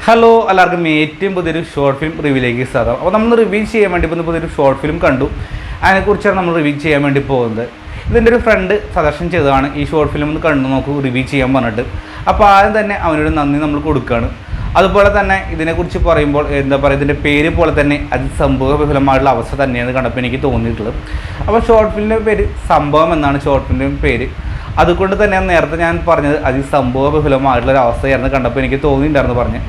Hello എല്ലാവർക്കും ഏറ്റവും പുതിയൊരു ഷോർട്ട് ഫിലിം റിവ്യൂയിലേക്ക് സ്വാഗതം. അപ്പോൾ നമ്മൾ റിവ്യൂ ചെയ്യാൻ വേണ്ടി ഇപ്പോൾ പുതിയൊരു ഷോർട്ട് ഫിലിം കണ്ടു. അതിനെക്കുറിച്ചാണ് നമ്മൾ റിവ്യൂ ചെയ്യാൻ വേണ്ടി പോകുന്നത്. ഇതിൻ്റെ ഒരു ഫ്രണ്ട് സജഷൻ ചെയ്തതാണ് ഈ ഷോർട്ട് ഫിലിം ഒന്ന് കണ്ടു നോക്കൂ, റിവ്യൂ ചെയ്യാൻ പറഞ്ഞിട്ട്. അപ്പോൾ ആദ്യം തന്നെ അവനൊരു നന്ദി നമ്മൾ കൊടുക്കുകയാണ്. അതുപോലെ തന്നെ ഇതിനെക്കുറിച്ച് പറയുമ്പോൾ എന്താ പറയുക, ഇതിൻ്റെ പേര് പോലെ തന്നെ അത് സംഭവബഹുലമായിട്ടുള്ള അവസ്ഥ തന്നെയാണ് കണ്ടപ്പോൾ എനിക്ക് തോന്നിയിട്ടുള്ളത്. അപ്പോൾ ഷോർട്ട് ഫിലിമിൻ്റെ പേര് സംഭവം എന്നാണ് ഷോർട്ട് ഫിലിമിൻ്റെ പേര്. അതുകൊണ്ട് തന്നെയാണ് നേരത്തെ ഞാൻ പറഞ്ഞത് അതിസംഭവബഹുലമായിട്ടുള്ളൊരു അവസ്ഥയായിരുന്നു കണ്ടപ്പോൾ എനിക്ക് തോന്നിയിട്ടുണ്ടായിരുന്നു പറഞ്ഞ്.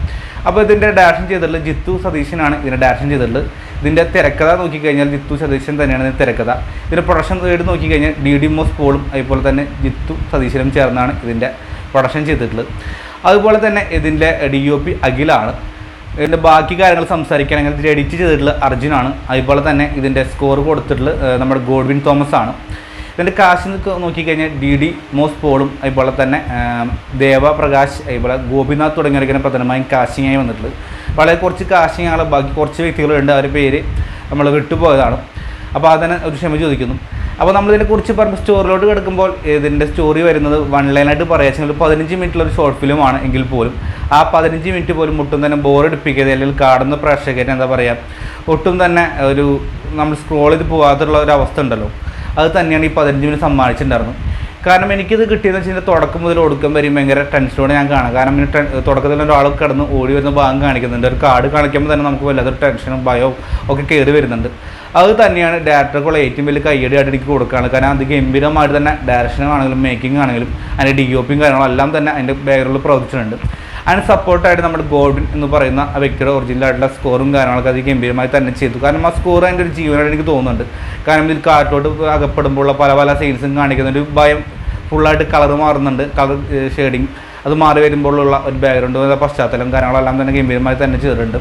അപ്പോൾ ഇതിൻ്റെ ഡയറക്ഷൻ ചെയ്തിട്ടുള്ളത് ജിത്തു സതീശനാണ് ഇതിൻ്റെ ഡയറക്ഷൻ ചെയ്തിട്ടുള്ളത്. ഇതിൻ്റെ തിരക്കഥ നോക്കിക്കഴിഞ്ഞാൽ ജിത്തു സതീശൻ തന്നെയാണ് ഇതിൻ്റെ തിരക്കഥ. ഇതിൻ്റെ പ്രൊഡക്ഷൻ സൈഡ് നോക്കിക്കഴിഞ്ഞാൽ ഡി മോസ് പോളും അതുപോലെ തന്നെ ജിത്തു സതീശനും ചേർന്നാണ് ഇതിൻ്റെ പ്രൊഡക്ഷൻ ചെയ്തിട്ടുള്ളത്. അതുപോലെ തന്നെ ഇതിൻ്റെ DOP അഖിലാണ്. ഇതിൻ്റെ ബാക്കി കാര്യങ്ങൾ സംസാരിക്കുകയാണെങ്കിൽ ഇതിൽ എഡിറ്റ് ചെയ്തിട്ടുള്ളത് അർജുനാണ്. അതുപോലെ തന്നെ ഇതിൻ്റെ സ്കോർ കൊടുത്തിട്ടുള്ളത് നമ്മുടെ ഗോഡ്വിൻ തോമസ് ആണ്. ഇതിൻ്റെ കാശ് നോക്കിക്കഴിഞ്ഞാൽ DD മോസ് പോളും അതുപോലെ തന്നെ ദേവ പ്രകാശ് അതുപോലെ ഗോപിനാഥ് തുടങ്ങിയവരൊക്കെ പ്രധാനമായും കാശിങ്ങായി വന്നിട്ടുള്ളത്. വളരെ കുറച്ച് കാശിങ്ങാണ്, ബാക്കി കുറച്ച് വ്യക്തികളുണ്ട്, അവരുടെ പേര് നമ്മൾ വിട്ടുപോയതാണ്. അപ്പോൾ അതിന് ഒരു ക്ഷമ ചോദിക്കുന്നു. അപ്പോൾ നമ്മളിതിനെക്കുറിച്ച് പറഞ്ഞ സ്റ്റോറിലോട്ട് കിടക്കുമ്പോൾ ഇതിൻ്റെ സ്റ്റോറി വരുന്നത് വൺ ലൈനായിട്ട് പറയാച്ചാൽ 15 മിനിറ്റുള്ളൊരു ഷോർട്ട് ഫിലിമാണ് എങ്കിൽ പോലും ആ 15 മിനിറ്റ് പോലും ഒട്ടും തന്നെ ബോറടിപ്പിക്കാതെ അല്ലെങ്കിൽ കാണുന്ന പ്രേക്ഷകരെ എന്താ പറയുക ഒട്ടും തന്നെ ഒരു നമ്മൾ സ്ക്രോൾ ചെയ്ത് പോകാത്തുള്ള ഒരു അവസ്ഥ ഉണ്ടല്ലോ, അത് തന്നെയാണ് ഈ 15 മിനിറ്റ് സമ്മാനിച്ചിട്ടുണ്ടായിരുന്നു. കാരണം എനിക്കിത് കിട്ടിയെന്ന് വെച്ചാൽ തുടക്കം മുതൽ ഒടുക്കം വരും ഭയങ്കര ടെൻഷനോടെ ഞാൻ കാണാം. കാരണം തുടക്കത്തിൽ ഒരാൾ കിടന്ന് ഓടി വരുന്ന ഭാഗം കാണിക്കുന്നുണ്ട്, ഒരു കാർഡ് കാണിക്കുമ്പോൾ തന്നെ നമുക്ക് വല്ലാത്തൊരു ടെൻഷനും ഭയവും ഒക്കെ കയറി വരുന്നുണ്ട്. അത് തന്നെയാണ് ഡയറക്ടർക്കുള്ള ഏറ്റവും വലിയ കയ്യടിയായിട്ട് എനിക്ക് കൊടുക്കുകയാണ്. കാരണം അത് ഗംഭീരമായിട്ട് തന്നെ ഡയറക്ഷനാണെങ്കിലും മേക്കിംഗ് ആണെങ്കിലും അതിൻ്റെ DOPയും കാര്യങ്ങളും എല്ലാം തന്നെ അതിൻ്റെ ബാക്ക്ഗ്രൗണ്ടിൽ പ്രവർത്തിച്ചിട്ടുണ്ട്. അതിന് സപ്പോർട്ടായിട്ട് നമ്മുടെ ഗോഡ്വിൻ എന്ന് പറയുന്ന ആ വ്യക്തിയുടെ ഒറിജിനലായിട്ടുള്ള സ്കോറും കാര്യങ്ങളൊക്കെ അത് ഗംഭീരമായി തന്നെ ചെയ്തു. കാരണം ആ സ്കോർ അതിൻ്റെ ഒരു ജീവനായിട്ട് എനിക്ക് തോന്നുന്നുണ്ട്. കാരണം ഇതിൽ കാട്ടിലോട്ട് അകപ്പെടുമ്പോഴുള്ള പല പല സീൻസും കാണിക്കുന്ന ഒരു ഭയം, ഫുള്ളായിട്ട് കളർ മാറുന്നുണ്ട്, കളർ ഷെയ്ഡിങ് അത് മാറി വരുമ്പോഴുള്ള ഒരു ബാക്ക്ഗ്രൗണ്ട് പശ്ചാത്തലം കാര്യങ്ങളെല്ലാം തന്നെ ഗംഭീരമായി തന്നെ ചെയ്തിട്ടുണ്ട്.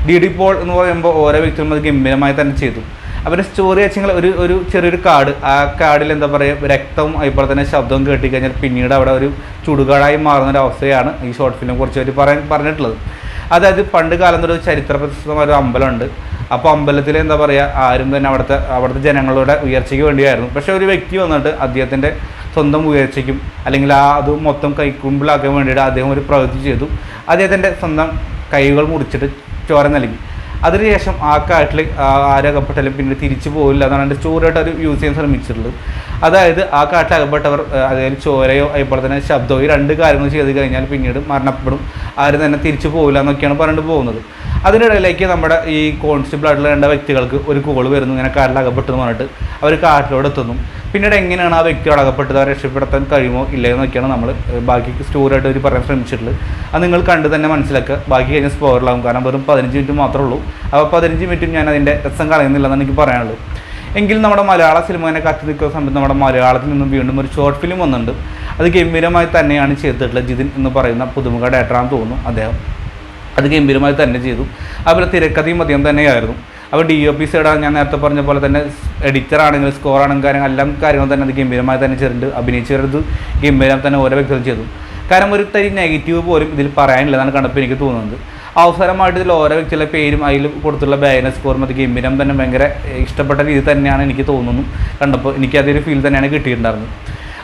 DD പോൾ എന്ന് പറയുമ്പോൾ ഓരോ വ്യക്തികളും അത് ഗംഭീരമായി തന്നെ ചെയ്തു. അവരുടെ സ്റ്റോറി വെച്ചെങ്കിൽ ഒരു ചെറിയൊരു കാർഡ്, ആ കാർഡിൽ എന്താ പറയുക രക്തവും അതുപോലെ തന്നെ ശബ്ദവും കേട്ടിക്കഴിഞ്ഞാൽ പിന്നീട് അവിടെ ഒരു ചുടുകാടായി മാറുന്നൊരവസ്ഥയാണ് ഈ ഷോർട്ട് ഫിലിമിനെ കുറിച്ച് അവർ പറഞ്ഞിട്ടുള്ളത്. അതായത് പണ്ട് കാലം ഒരു ചരിത്ര പ്രസിദ്ധമായ ഒരു അമ്പലമുണ്ട്. അപ്പോൾ അമ്പലത്തിൽ എന്താ പറയുക ആരും തന്നെ അവിടുത്തെ ജനങ്ങളുടെ ഉയർച്ചയ്ക്ക് വേണ്ടിയായിരുന്നു. പക്ഷേ ഒരു വ്യക്തി വന്നിട്ട് അദ്ദേഹത്തിൻ്റെ സ്വന്തം ഉയർച്ചയ്ക്കും അല്ലെങ്കിൽ അത് മൊത്തം കൈക്കുമ്പിളാക്കാൻ വേണ്ടിയിട്ട് അദ്ദേഹം ഒരു പ്രവൃത്തി ചെയ്തു. അദ്ദേഹത്തിൻ്റെ സ്വന്തം കൈകൾ മുറിച്ചിട്ട് ചോര നൽകി. അതിനുശേഷം ആ കാട്ടിൽ ആരകപ്പെട്ടാലും പിന്നെ തിരിച്ചു പോകില്ല എന്നാണ് എൻ്റെ സ്റ്റോറിയായിട്ട് അവർ യൂസ് ചെയ്യാൻ ശ്രമിച്ചിട്ടുള്ളത്. അതായത് ആ കാട്ടിൽ അകപ്പെട്ടവർ അതായത് ചോരയോ അതുപോലെ തന്നെ ശബ്ദമോ ഈ രണ്ട് കാര്യങ്ങൾ ചെയ്ത് കഴിഞ്ഞാൽ പിന്നീട് മരണപ്പെടും, ആരും തന്നെ തിരിച്ചു പോകില്ല എന്നൊക്കെയാണ് പറഞ്ഞിട്ട് പോകുന്നത്. അതിനിടയിലേക്ക് നമ്മുടെ ഈ കോൺസ്റ്റബിൾ ആയിട്ടുള്ള 2 വ്യക്തികൾക്ക് ഒരു കോൾ വരുന്നു, ഇങ്ങനെ കാട്ടിൽ അകപ്പെട്ടെന്ന് പറഞ്ഞിട്ട് അവർ കാട്ടിലോട് എത്തുന്നു. പിന്നീട് എങ്ങനെയാണ് ആ വ്യക്തിയോട് അകപ്പെട്ടത്, അവരെ രക്ഷപ്പെടുത്താൻ കഴിയുമോ ഇല്ലയെന്നൊക്കെയാണ് നമ്മൾ ബാക്കി സ്റ്റോറിയായിട്ട് അവർ പറയാൻ ശ്രമിച്ചിട്ടുള്ളത്. അത് നിങ്ങൾ കണ്ട് തന്നെ മനസ്സിലാക്കുക. ബാക്കി കഴിഞ്ഞ സ്പോയിലറാകും, കാരണം വെറും 15 മിനിറ്റ് മാത്രമേ ഉള്ളൂ. അപ്പോൾ 15 മിനിറ്റും ഞാൻ അതിൻ്റെ രസം കളയുന്നില്ലെന്നാണ് എനിക്ക് പറയാനുള്ളത്. എങ്കിൽ നമ്മുടെ മലയാള സിനിമയെ കത്തി നിൽക്കുന്ന സമയത്ത് നമ്മുടെ മലയാളത്തിൽ നിന്നും വീണ്ടും ഒരു ഷോർട്ട് ഫിലിം വന്നിട്ടുണ്ട്. അത് ഗംഭീരമായി തന്നെയാണ് ചെയ്തിട്ടുള്ളത്. ജിതിൻ എന്ന് പറയുന്ന പുതുമുഖ ഡയറക്ടറാണെന്ന് തോന്നുന്നു അദ്ദേഹം. അത് ഗംഭീരമായി തന്നെ ചെയ്തു. അതുപോലെ തിരക്കഥയും അദ്ദേഹം തന്നെയായിരുന്നു. അപ്പോൾ DOP സൈഡാണ് ഞാൻ നേരത്തെ പറഞ്ഞ പോലെ തന്നെ എഡിറ്റർ ആണെങ്കിലും സ്കോർ ആണെങ്കിലും എല്ലാം കാര്യങ്ങളും തന്നെ അത് ഗംഭീരമായി തന്നെ ചെയ്തിട്ടുണ്ട്. അഭിനയിച്ചവരത് ഗംഭീരം തന്നെ ഓരോ വ്യക്തികളും ചെയ്തു. കാരണം ഒരു തരി നെഗറ്റീവ് പോലും ഇതിൽ പറയാനില്ലെന്നാണ് കണ്ടപ്പോൾ എനിക്ക് തോന്നുന്നത്. അവസരമായിട്ട് ഇതിൽ ഓരോ വ്യക്തികളുടെ പേരും അതിൽ കൊടുത്തുള്ള ബാനർ സ്കോറും അത് ഗംഭീരം തന്നെ ഭയങ്കര ഇഷ്ടപ്പെട്ട രീതി തന്നെയാണ് എനിക്ക് തോന്നുന്നു. കണ്ടപ്പോൾ എനിക്കതൊരു ഫീൽ തന്നെയാണ് കിട്ടിയിട്ടുണ്ടായിരുന്നത്.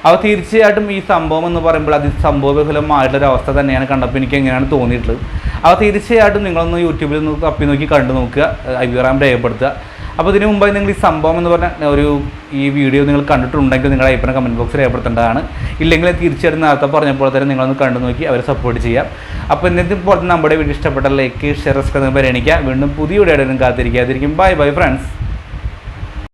അപ്പോൾ തീർച്ചയായിട്ടും ഈ സംഭവം എന്ന് പറയുമ്പോൾ അത് സംഭവബഹുലമായിട്ടുള്ളൊരു അവസ്ഥ തന്നെയാണ് കണ്ടപ്പോൾ എനിക്ക് എങ്ങനെയാണ് തോന്നിയിട്ടുള്ളത്. അപ്പോൾ തീർച്ചയായിട്ടും നിങ്ങളൊന്ന് യൂട്യൂബിൽ നിന്ന് തപ്പി നോക്കി കണ്ടു നോക്കുക, അഭിപ്രായം രേഖപ്പെടുത്തുക. അപ്പോൾ ഇതിന് മുമ്പായി നിങ്ങൾ ഈ സംഭവം എന്ന് പറഞ്ഞ ഈ വീഡിയോ നിങ്ങൾ കണ്ടിട്ടുണ്ടെങ്കിൽ നിങ്ങളുടെ അഭിപ്രായം കമൻറ്റ് ബോക്സിൽ രേഖപ്പെടുത്തേണ്ടതാണ്. ഇല്ലെങ്കിൽ തീർച്ചയായിട്ടും നേരത്തെ പറഞ്ഞപ്പോൾ തന്നെ നിങ്ങളൊന്ന് കണ്ടു നോക്കി അവരെ സപ്പോർട്ട് ചെയ്യാം. അപ്പോൾ ഇന്നത്തെ പോലെ നമ്മുടെ വീഡിയോ ഇഷ്ടപ്പെട്ട ലൈക്ക് ഷെയർ സബ്സ്ക്രൈബ് പരിഗണിക്കുക. വീണ്ടും പുതിയ വീഡിയോ കാത്തിരിക്കാതിരിക്കും. Bye friends.